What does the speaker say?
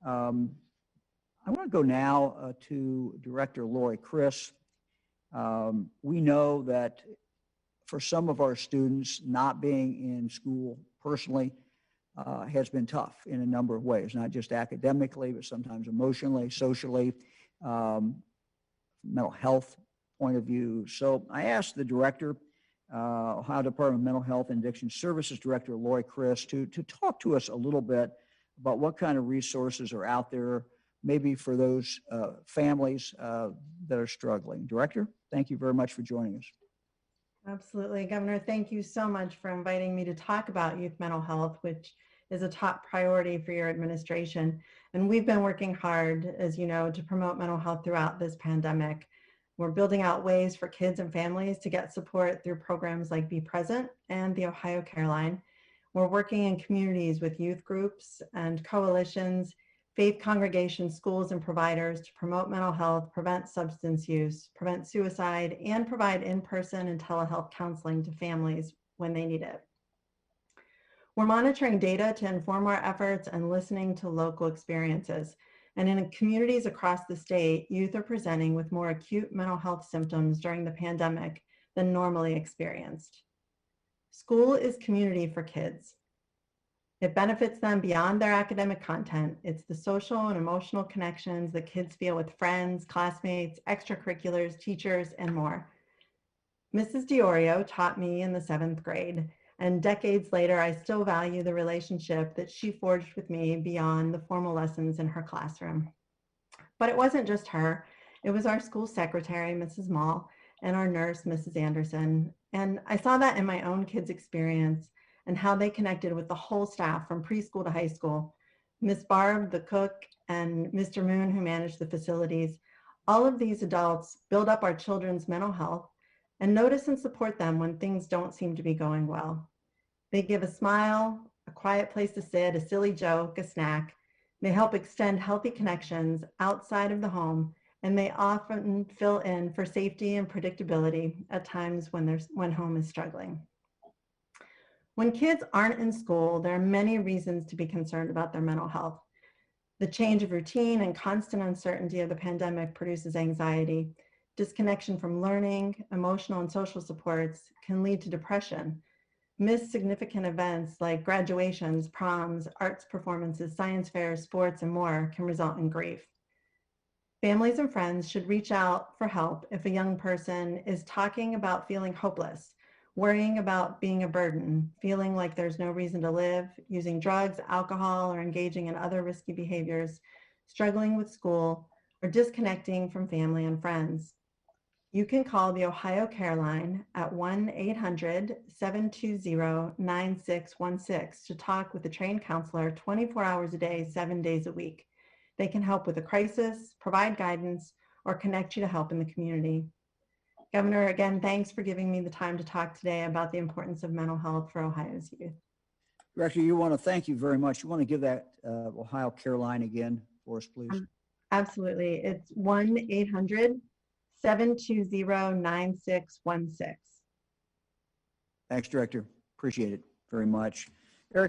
I want to go now to Director Lori Criss. We know that for some of our students, not being in school personally has been tough in a number of ways, not just academically, but sometimes emotionally, socially, mental health point of view. So I asked the director, Ohio Department of Mental Health and Addiction Services Director Lori Criss, to talk to us a little bit about what kind of resources are out there, maybe for those families that are struggling. Director, thank you very much for joining us. Absolutely. Governor, thank you so much for inviting me to talk about youth mental health, which is a top priority for your administration. And we've been working hard, as you know, to promote mental health throughout this pandemic. We're building out ways for kids and families to get support through programs like Be Present and the Ohio Care Line. We're working in communities with youth groups and coalitions, faith congregations, schools, and providers to promote mental health, prevent substance use, prevent suicide, and provide in-person and telehealth counseling to families when they need it. We're monitoring data to inform our efforts and listening to local experiences. And in communities across the state, youth are presenting with more acute mental health symptoms during the pandemic than normally experienced. School is community for kids. It benefits them beyond their academic content. It's the social and emotional connections that kids feel with friends, classmates, extracurriculars, teachers, and more. Mrs. Diorio taught me in the 7th grade, and decades later, I still value the relationship that she forged with me beyond the formal lessons in her classroom. But it wasn't just her. It was our school secretary, Mrs. Mall, and our nurse, Mrs. Anderson. And I saw that in my own kids' experience and how they connected with the whole staff from preschool to high school. Miss Barb, the cook, and Mr. Moon, who managed the facilities. All of these adults build up our children's mental health and notice and support them when things don't seem to be going well. They give a smile, a quiet place to sit, a silly joke, a snack. They help extend healthy connections outside of the home, and they often fill in for safety and predictability at times when home is struggling. When kids aren't in school, there are many reasons to be concerned about their mental health. The change of routine and constant uncertainty of the pandemic produces anxiety. Disconnection from learning, emotional and social supports can lead to depression. Missed significant events like graduations, proms, arts performances, science fairs, sports, and more can result in grief. Families and friends should reach out for help if a young person is talking about feeling hopeless, worrying about being a burden, feeling like there's no reason to live, using drugs, alcohol, or engaging in other risky behaviors, struggling with school, or disconnecting from family and friends. You can call the Ohio Care Line at 1-800-720-9616 to talk with a trained counselor 24 hours a day, 7 days a week. They can help with a crisis, provide guidance, or connect you to help in the community. Governor, again, thanks for giving me the time to talk today about the importance of mental health for Ohio's youth. Director, you want to thank you very much. You want to give that Ohio Care Line again for us, please? Absolutely. It's 1-800-720-9616. Thanks, Director. Appreciate it very much.